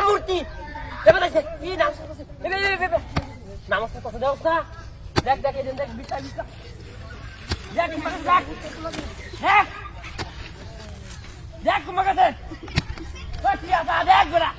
মূর্তি নামাজটা কত দেওয়া না দেখ দেখ এদিন দেখ বিশাল বিশাল দেখ তোমার দেখ দেখ দেখ তোমার কাছে দেখ বেড়া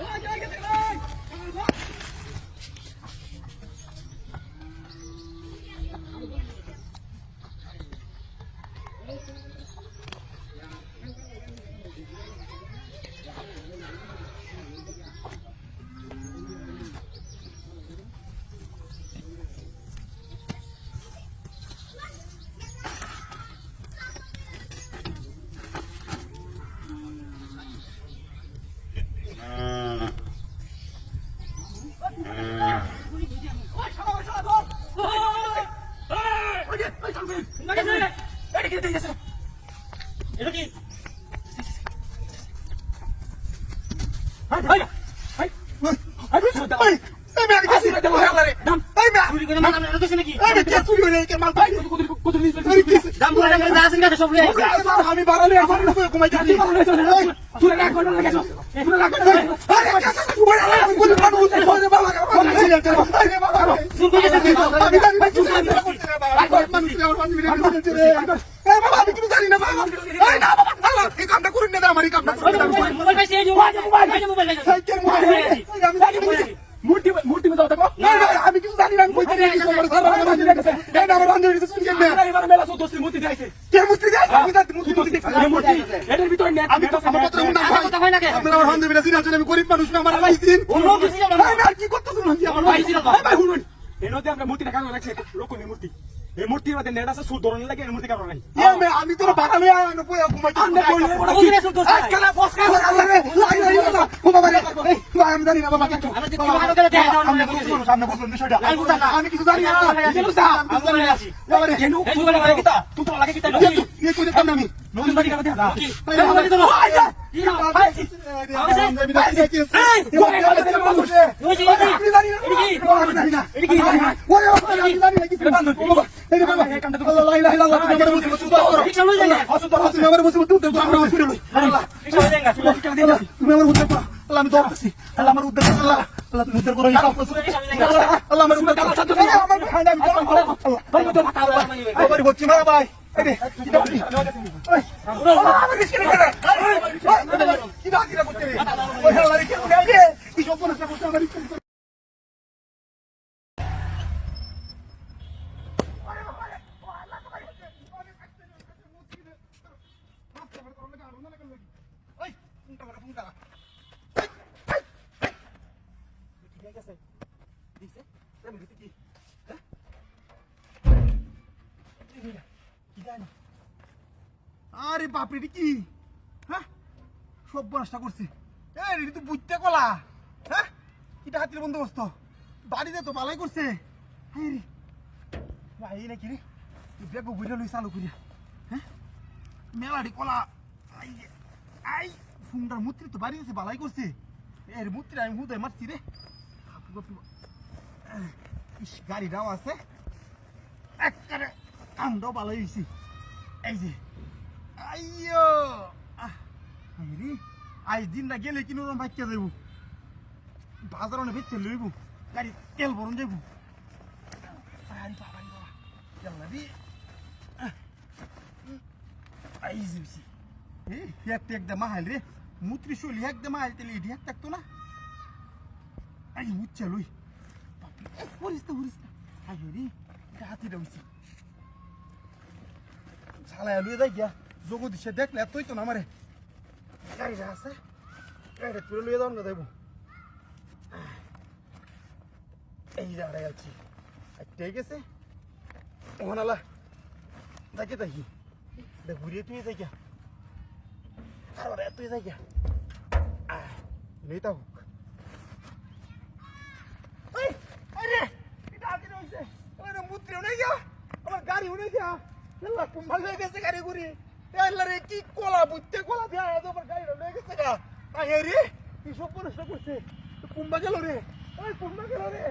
আমি বাড়ালে আমার ঘুমাই যাচ্ছি আমি কিন্তু জানি না এই কামটা করুন না আমার এই কামটা মূর্তি মূর্তি দাও দেখো আমি কিছু জানি না আমি কই জানি আমার বান্ধবী শুনছেন না মেলা সদস্য মূর্তি দিয়েছে কে মূর্তি দিয়েছে আমি জানি মূর্তি দেখছি মূর্তি এটার ভিতরে নেট আমি তো আমার কথা না কথা হয় না কে আপনারা আমার বান্ধবীরা চিনেন আমি গরিব মানুষ না আমার ভাইছিন ওনো কিছু জানো না কি করতেছ না আমার ভাইছিন ভাই শুনুন এনতে আমরা মূর্তি দেখানো লাগছে রকমের মূর্তি এই মূর্তির মধ্যে নেট আছে সুদ ধরন লাগে এই মূর্তি কারণ নাই আমি তো বাগানে আনো পয়সা ঘুমাই আন্না বলি আজকাল বস কা আল্লাহ রে ও বাবা রে আমি জানি না বাবা কি ভালো করে দেখ সামনে বসুন বিষয়টা আমি কিছু জানি না আমি জানি আছি বাবা রে এই বলে লাগে কিতা তুই তো লাগে কিতা এই কই দেখতাম আমি নতুন বাড়ি কাটা দেখা কি বাড়ি দেবো কি ভাই আমি জানি না আমি জানি না এটা কি ওরে আমি জানি না কি এই বাবা এই কামটা তো লা ইলাহা ইল্লাল্লাহ আমার মুসিবত করো ঠিক চলে যাবে হসুত হসুত আমার মুসিবত তুই আমরা মুসিবত লই আল্লাহ ঠিক চলে যাবে তুমি আমার উদ্ধার করো আল্লাহ আমি দোয়া করছি আল্লাহ আমার উদ্ধার করো আল্লাহ আল্লাহ তুমি উদ্ধার করো আল্লাহ আমার উদ্ধার করো আমার খান্ডা আমি আল্লাহ ভাই তো ভাতা আল্লাহ আমার হচ্ছে মারা ভাই এই কি দাও আমার কি করে কি দাও কি করতে ওই আল্লাহ রে কি সব না করতে আমার আরে বাপরে কি হ্যাঁ সব নষ্ট করছে এই তো বুঝতে কলা হ্যাঁ কি হাতির বন্দোবস্ত বাড়িতে তো ভালোই করছে ভাই নাকি রে বেগো বুঝে লই চালু করিয়া হ্যাঁ মেলাডি কলা আই সুন্দর মূর্তি তো বাড়ি আছে ভালোই করছে এর মূর্তি আমি হুদয় মারছি রে ইস গাড়িটাও আছে একবারে কামটাও ভালো হয়েছি এই যে আইয়ো রে আজ দিনটা গেলে কিনো বাইকে যাইব বাজার অনেক বেচে লইব গাড়ি তেল ভরন যাইব আরে বাবা রে বাবা কেমন রে আই যাইছি একটা একদম মাহাল রে মূত্রি শৈলী একদম মাহাল তেলে এটি এক থাকতো না আই উচ্চা লই হরিস না আই রে হাতি রয়েছি ছালায় লুয়ে যাই গিয়া জগৎ সে দেখলে এতই তো না আমারে গাড়িটা আছে গাড়িটা তুলে লুয়ে যাও না দেবো এই দাঁড়ায় আছি ঠিক আছে ওখানালা দেখে দেখি ঘুরিয়ে তুই যাই গিয়া আর এতই যাই গিয়া নেতা হোক মূত্রে উঠে গিয়া আমার গাড়ি উঠে গিয়া কুম্ভাল হয়ে গেছে গাড়ি ঘুরি রে কি কলা বুঝতে কলা দেয়া তোমার গাড়ি হয়ে গেছে গা রে কি সব করছে কুম্ভা গেল রে কুম্ভা গেল রে